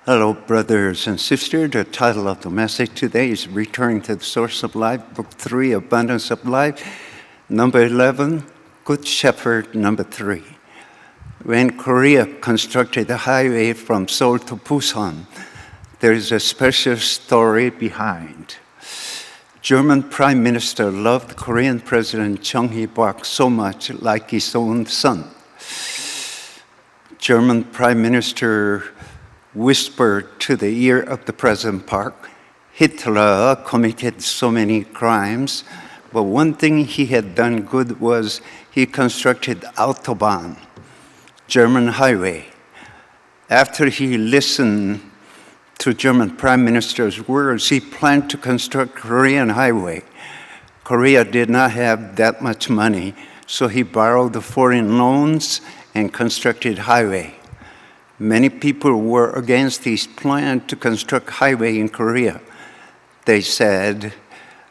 Hello, brothers and sisters. The title of the message today is Returning to the Source of Life, Book 3, Abundance of Life, number 11, Good Shepherd, number 3. When Korea constructed the highway from Seoul to Busan, there is a special story behind. German Prime Minister loved Korean President Chung Hee-bok so much, like his own son. German Prime Minister whispered to the ear of the President Park, Hitler committed so many crimes, but one thing he had done good was he constructed Autobahn, German highway. After he listened to German Prime Minister's words, he planned to construct Korean highway. Korea did not have that much money, so he borrowed the foreign loans and constructed highway. Many people were against his plan to construct highway in Korea. They said,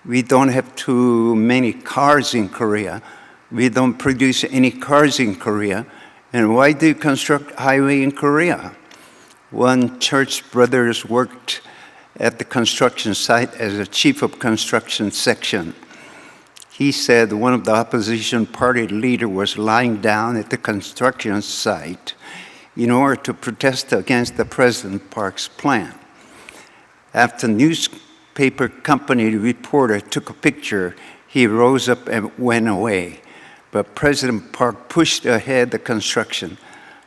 we don't have too many cars in Korea. We don't produce any cars in Korea. And why do you construct highway in Korea? One church brother worked at the construction site as a chief of construction section. He said one of the opposition party leader was lying down at the construction site in order to protest against the President Park's plan. After newspaper company reporter took a picture, he rose up and went away. But President Park pushed ahead the construction.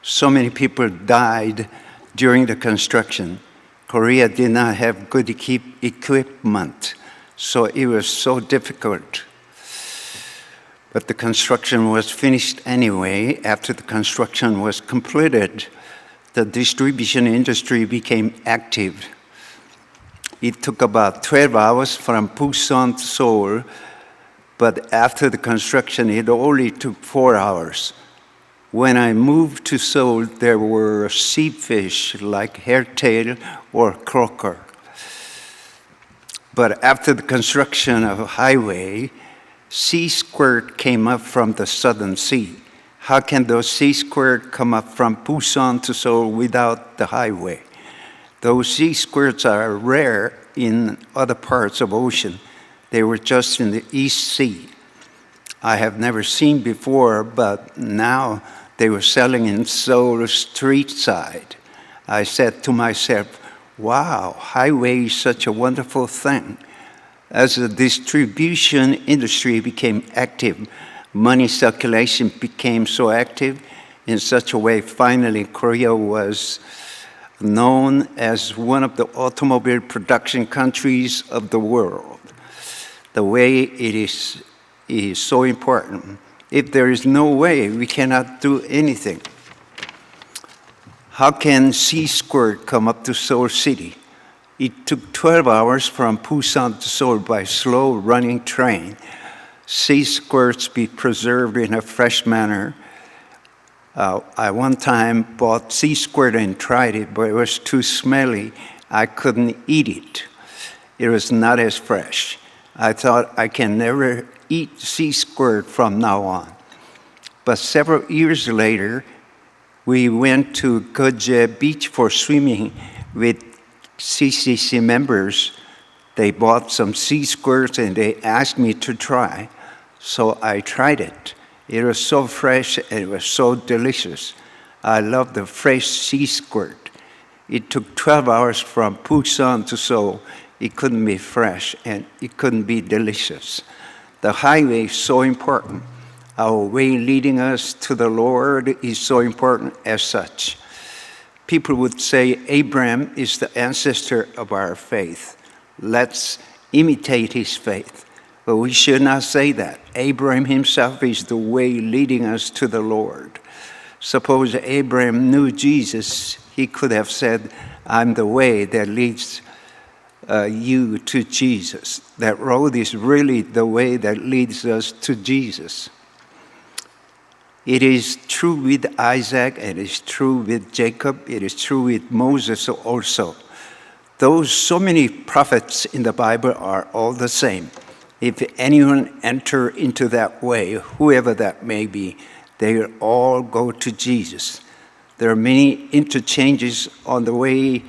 So many people died during the construction. Korea did not have good equipment, so it was so difficult. But the construction was finished anyway. After the construction was completed, the distribution industry became active. It took about 12 hours from Busan to Seoul, but after the construction, it only took 4 hours. When I moved to Seoul, there were sea fish like hairtail or croaker. But after the construction of a highway, sea squirt came up from the southern sea. How can those sea squirt come up from Busan to Seoul without the highway? Those sea squirts are rare in other parts of ocean. They were just in the East Sea. I have never seen before, but now they were selling in Seoul street side. I said to myself, wow, highway is such a wonderful thing. As the distribution industry became active, money circulation became so active in such a way, finally Korea was known as one of the automobile production countries of the world. The way it is so important. If there is no way, we cannot do anything. How can sea squirt come up to Seoul City? It took 12 hours from Busan to Seoul by slow running train. Sea squirts be preserved in a fresh manner. I one time bought sea squirt and tried it, but it was too smelly. I couldn't eat it. It was not as fresh. I thought I can never eat sea squirt from now on. But several years later, we went to Geoje Beach for swimming with CCC members. They bought some sea squirts and they asked me to try. So I tried it. It was so fresh and it was so delicious. I love the fresh sea squirt. It took 12 hours from Busan to Seoul. It couldn't be fresh and it couldn't be delicious. The highway is so important. Our way leading us to the Lord is so important as such. People would say Abraham is the ancestor of our faith. Let's imitate his faith. But we should not say that. Abraham himself is the way leading us to the Lord. Suppose Abraham knew Jesus, he could have said, I'm the way that leads you to Jesus. That road is really the way that leads us to Jesus. It is true with Isaac, it is true with Jacob, it is true with Moses also. Those so many prophets in the Bible are all the same. If anyone enter into that way, whoever that may be, they will all go to Jesus. There are many interchanges on the way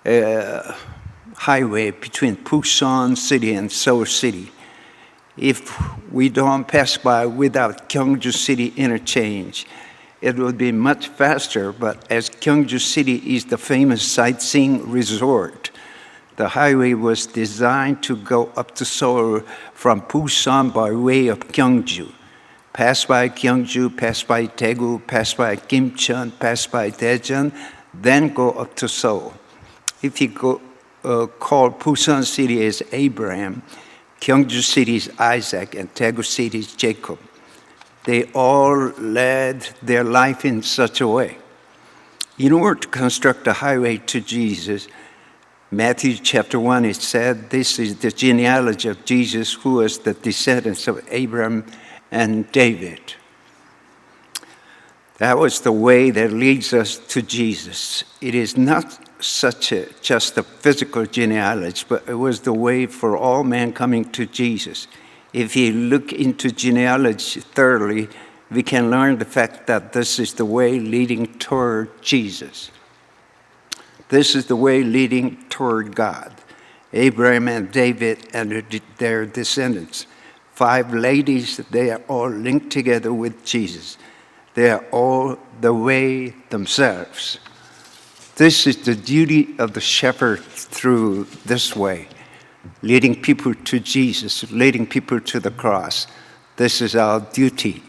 highway between Busan City and Seoul City. If we don't pass by without Gyeongju City interchange, it would be much faster, but as Gyeongju City is the famous sightseeing resort, the highway was designed to go up to Seoul from Busan by way of Gyeongju. Pass by Gyeongju, pass by Daegu, pass by Gimcheon, pass by Daejeon, then go up to Seoul. If you call Busan City as Abraham, Gyeongju City is Isaac, and Daegu City is Jacob. They all led their life in such a way. In order to construct a highway to Jesus, Matthew chapter 1, it said, this is the genealogy of Jesus, who was the descendants of Abraham and David. That was the way that leads us to Jesus. It is not just a physical genealogy, but it was the way for all men coming to Jesus. If you look into genealogy thoroughly, we can learn the fact that this is the way leading toward Jesus. This is the way leading toward God. Abraham and David and their descendants. 5 ladies, they are all linked together with Jesus. They are all the way themselves. This is the duty of the shepherd through this way, leading people to Jesus, leading people to the cross. This is our duty.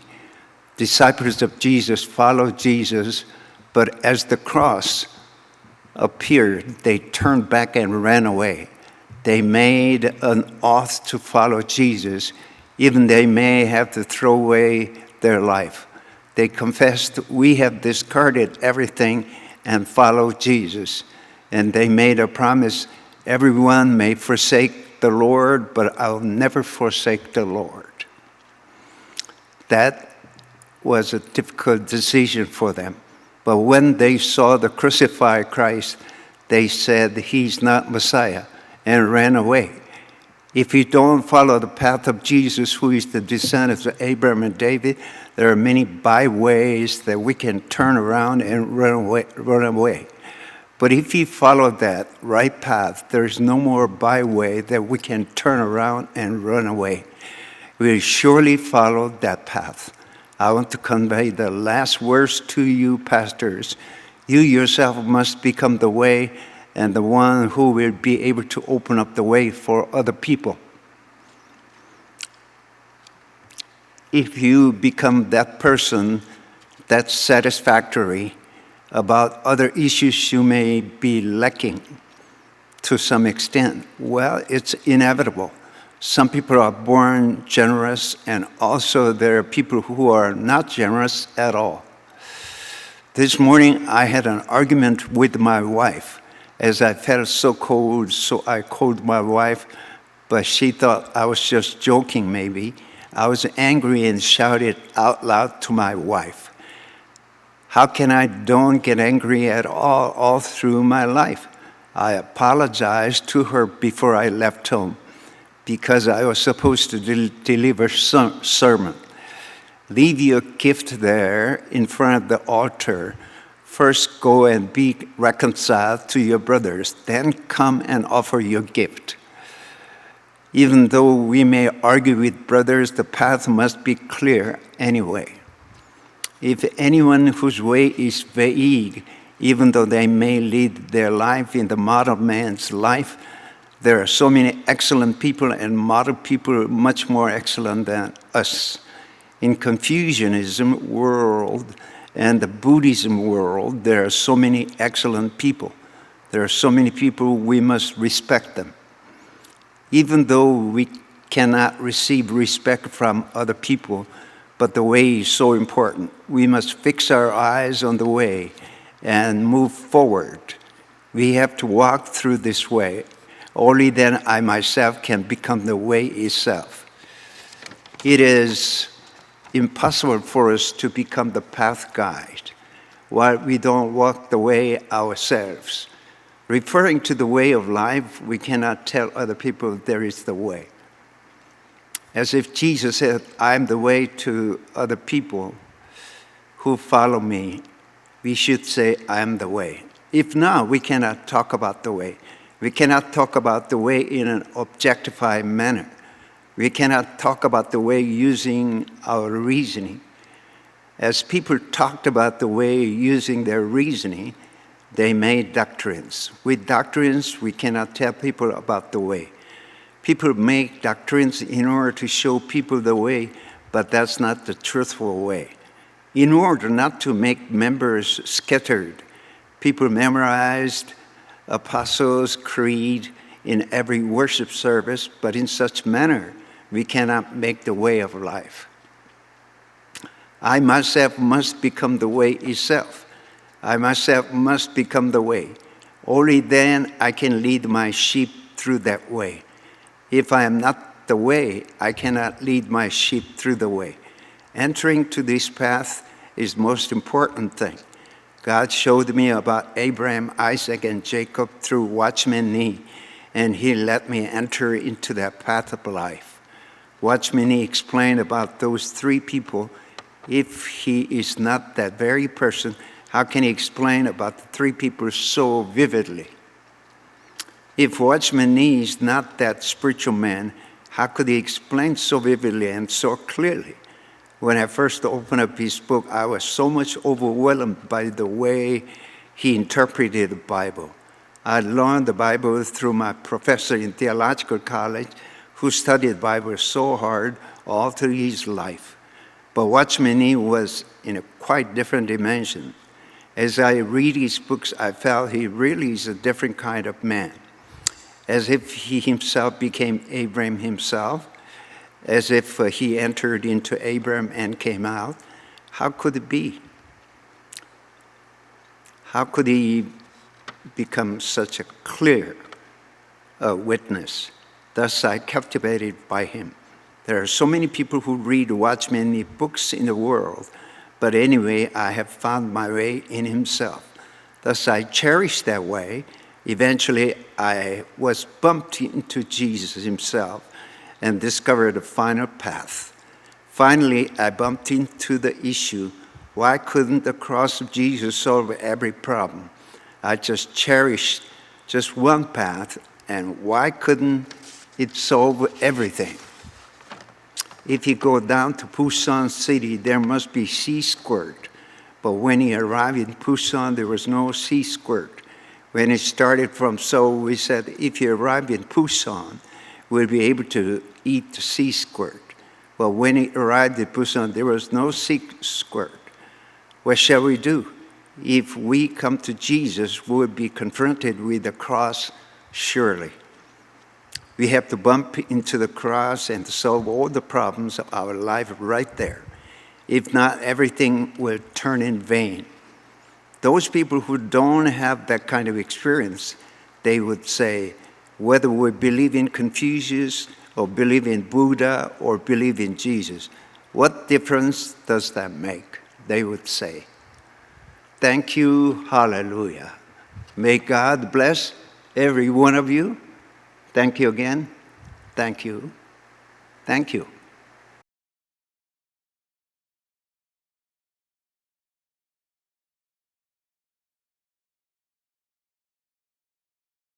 Disciples of Jesus follow Jesus, but as the cross appeared, they turned back and ran away. They made an oath to follow Jesus, even they may have to throw away their life. They confessed, we have discarded everything and follow Jesus. And they made a promise, everyone may forsake the Lord, but I'll never forsake the Lord. That was a difficult decision for them. But when they saw the crucified Christ, they said, he's not Messiah, and ran away. If you don't follow the path of Jesus, who is the descendants of Abraham and David, there are many byways that we can turn around and run away. But if you follow that right path, there's no more byway that we can turn around and run away. We surely follow that path. I want to convey the last words to you, pastors. You yourself must become the way and the one who will be able to open up the way for other people. If you become that person that's satisfactory about other issues you may be lacking to some extent, well, it's inevitable. Some people are born generous, and also there are people who are not generous at all. This morning, I had an argument with my wife. As I felt so cold, so I called my wife, but she thought I was just joking maybe. I was angry and shouted out loud to my wife. How can I don't get angry at all through my life? I apologized to her before I left home because I was supposed to deliver some sermon. Leave your gift there in front of the altar. First go and be reconciled to your brothers, then come and offer your gift. Even though we may argue with brothers, the path must be clear anyway. If anyone whose way is vague, even though they may lead their life in the model man's life, there are so many excellent people and model people much more excellent than us. In Confucianism world and the Buddhism world, there are so many excellent people. There are so many people, we must respect them. Even though we cannot receive respect from other people, but the way is so important. We must fix our eyes on the way and move forward. We have to walk through this way. Only then I myself can become the way itself. It is impossible for us to become the path guide while we don't walk the way ourselves. Referring to the way of life, we cannot tell other people there is the way. As if Jesus said, I'm the way to other people who follow me. We should say, I am the way. If not, we cannot talk about the way. We cannot talk about the way in an objectified manner. We cannot talk about the way using our reasoning. As people talked about the way using their reasoning, they made doctrines. With doctrines, we cannot tell people about the way. People make doctrines in order to show people the way, but that's not the truthful way. In order not to make members scattered, people memorized Apostles' Creed in every worship service, but in such manner, we cannot make the way of life. I myself must become the way itself. I myself must become the way. Only then I can lead my sheep through that way. If I am not the way, I cannot lead my sheep through the way. Entering to this path is the most important thing. God showed me about Abraham, Isaac, and Jacob through Watchman Nee, and he let me enter into that path of life. Watchman Nee explained about those three people. If he is not that very person, how can he explain about the three people so vividly? If Watchman Nee is not that spiritual man, how could he explain so vividly and so clearly? When I first opened up his book, I was so much overwhelmed by the way he interpreted the Bible. I learned the Bible through my professor in theological college, who studied the Bible so hard all through his life. But Watchman Nee was in a quite different dimension. As I read his books, I felt he really is a different kind of man. As if he himself became Abraham himself, as if he entered into Abraham and came out. How could it be? How could he become such a clear witness? Thus I captivated by him. There are so many people who read Watchman Nee books in the world, but anyway, I have found my way in himself. Thus I cherished that way. Eventually, I was bumped into Jesus himself and discovered the final path. Finally, I bumped into the issue, why couldn't the cross of Jesus solve every problem? I just cherished just one path, and why couldn't it solve everything? If you go down to Busan City, there must be sea squirt. But when he arrived in Busan, there was no sea squirt. When he started from Seoul, we said, if you arrive in Busan, we'll be able to eat the sea squirt. Well, when he arrived in Busan, there was no sea squirt. What shall we do? If we come to Jesus, we'll be confronted with the cross surely. We have to bump into the cross and solve all the problems of our life right there. If not, everything will turn in vain. Those people who don't have that kind of experience, they would say, whether we believe in Confucius or believe in Buddha or believe in Jesus, what difference does that make? They would say. Thank you, hallelujah. May God bless every one of you. Thank you again. Thank you. Thank you.